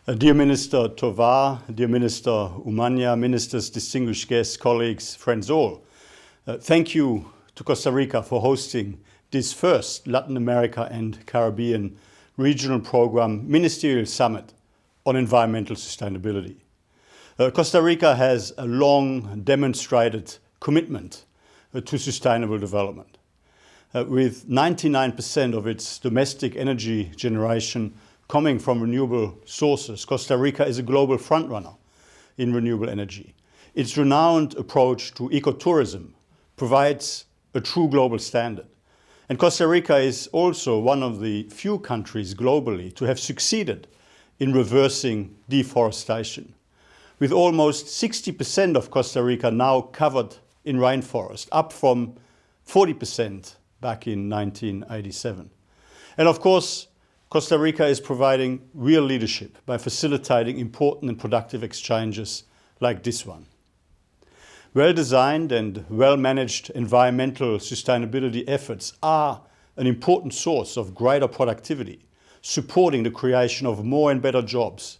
Dear Minister Tovar, dear Minister Umania, ministers, distinguished guests, colleagues, friends all, thank you to Costa Rica for hosting this first Latin America and Caribbean regional program ministerial summit on environmental sustainability. Costa Rica has a long demonstrated commitment to sustainable development. With 99% of its domestic energy generation coming from renewable sources, Costa Rica is a global frontrunner in renewable energy. Its renowned approach to ecotourism provides a true global standard. And Costa Rica is also one of the few countries globally to have succeeded in reversing deforestation, with almost 60% of Costa Rica now covered in rainforest, up from 40% back in 1987. And of course, Costa Rica is providing real leadership by facilitating important and productive exchanges like this one. Well-designed and well-managed environmental sustainability efforts are an important source of greater productivity, supporting the creation of more and better jobs,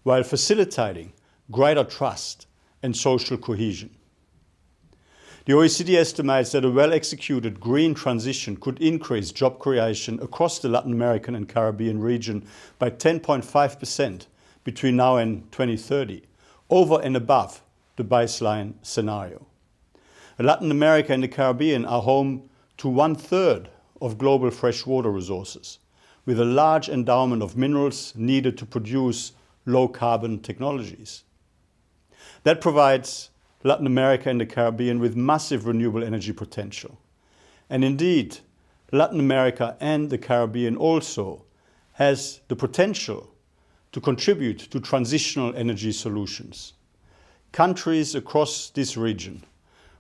while facilitating greater trust and social cohesion. The OECD estimates that a well-executed green transition could increase job creation across the Latin American and Caribbean region by 10.5% between now and 2030, over and above the baseline scenario. Latin America and the Caribbean are home to 1/3 of global freshwater resources, with a large endowment of minerals needed to produce low-carbon technologies. That provides Latin America and the Caribbean with massive renewable energy potential. And indeed, Latin America and the Caribbean also has the potential to contribute to transitional energy solutions. Countries across this region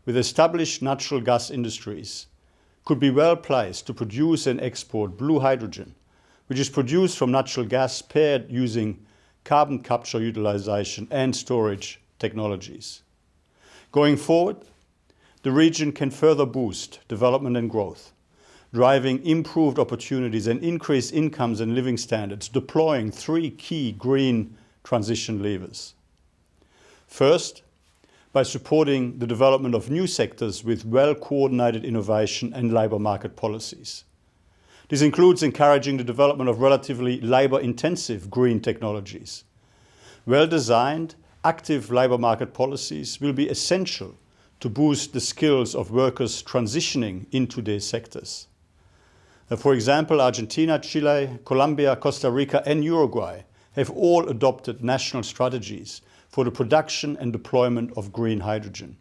with established natural gas industries could be well placed to produce and export blue hydrogen, which is produced from natural gas paired using carbon capture utilization and storage technologies. Going forward, the region can further boost development and growth, driving improved opportunities and increased incomes and living standards, deploying 3 key green transition levers. First, by supporting the development of new sectors with well-coordinated innovation and labour market policies. This includes encouraging the development of relatively labour-intensive green technologies. Well-designed, active labour market policies will be essential to boost the skills of workers transitioning into these sectors. For example, Argentina, Chile, Colombia, Costa Rica and Uruguay have all adopted national strategies for the production and deployment of green hydrogen.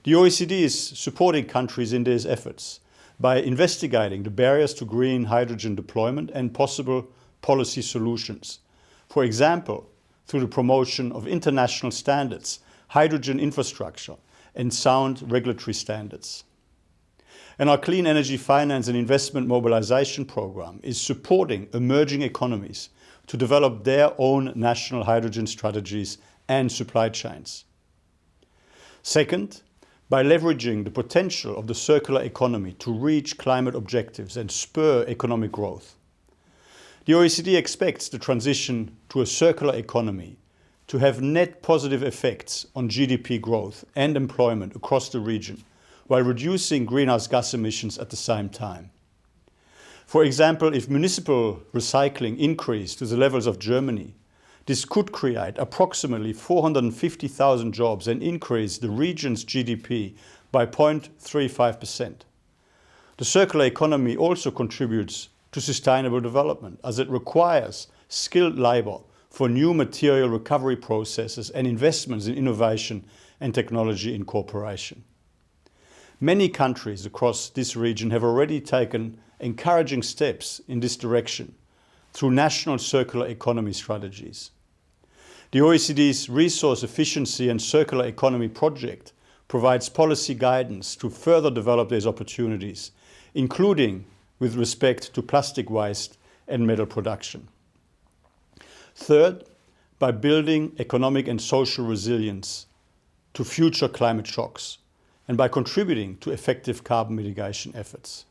The OECD is supporting countries in these efforts by investigating the barriers to green hydrogen deployment and possible policy solutions. For example, through the promotion of international standards, hydrogen infrastructure, and sound regulatory standards. And our Clean Energy Finance and Investment Mobilization Program is supporting emerging economies to develop their own national hydrogen strategies and supply chains. Second, by leveraging the potential of the circular economy to reach climate objectives and spur economic growth. The OECD expects the transition to a circular economy to have net positive effects on GDP growth and employment across the region, while reducing greenhouse gas emissions at the same time. For example, if municipal recycling increased to the levels of Germany, this could create approximately 450,000 jobs and increase the region's GDP by 0.35%. The circular economy also contributes to sustainable development, as it requires skilled labour for new material recovery processes and investments in innovation and technology incorporation. Many countries across this region have already taken encouraging steps in this direction through national circular economy strategies. The OECD's Resource Efficiency and Circular Economy Project provides policy guidance to further develop these opportunities, including with respect to plastic waste and metal production. Third, by building economic and social resilience to future climate shocks and by contributing to effective carbon mitigation efforts.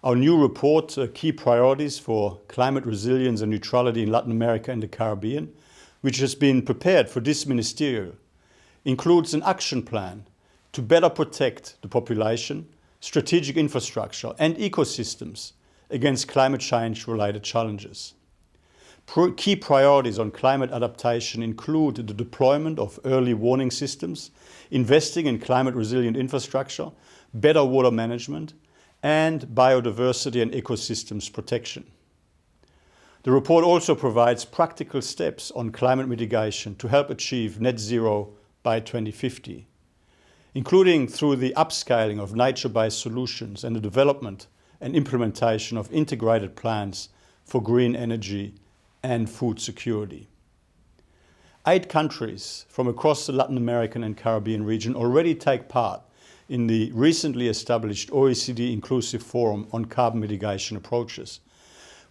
Our new report, Key Priorities for Climate Resilience and Neutrality in Latin America and the Caribbean, which has been prepared for this ministerial, includes an action plan to better protect the population, strategic infrastructure and ecosystems against climate change-related challenges. Key priorities on climate adaptation include the deployment of early warning systems, investing in climate-resilient infrastructure, better water management, and biodiversity and ecosystems protection. The report also provides practical steps on climate mitigation to help achieve net zero by 2050, including through the upscaling of nature-based solutions and the development and implementation of integrated plans for green energy and food security. 8 countries from across the Latin American and Caribbean region already take part in the recently established OECD Inclusive Forum on Carbon Mitigation Approaches,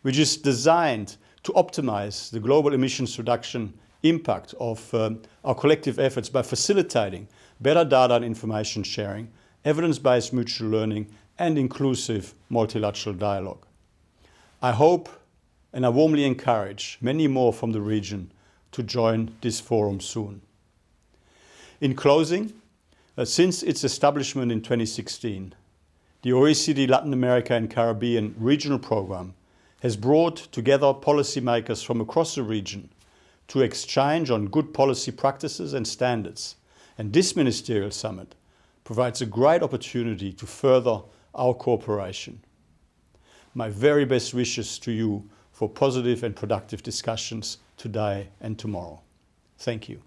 which is designed to optimize the global emissions reduction impact of our collective efforts by facilitating better data and information sharing, evidence-based mutual learning, and inclusive multilateral dialogue. I hope and I warmly encourage many more from the region to join this forum soon. In closing, since its establishment in 2016, the OECD Latin America and Caribbean Regional Programme has brought together policymakers from across the region to exchange on good policy practices and standards, and this Ministerial Summit provides a great opportunity to further our cooperation. My very best wishes to you for positive and productive discussions today and tomorrow. Thank you.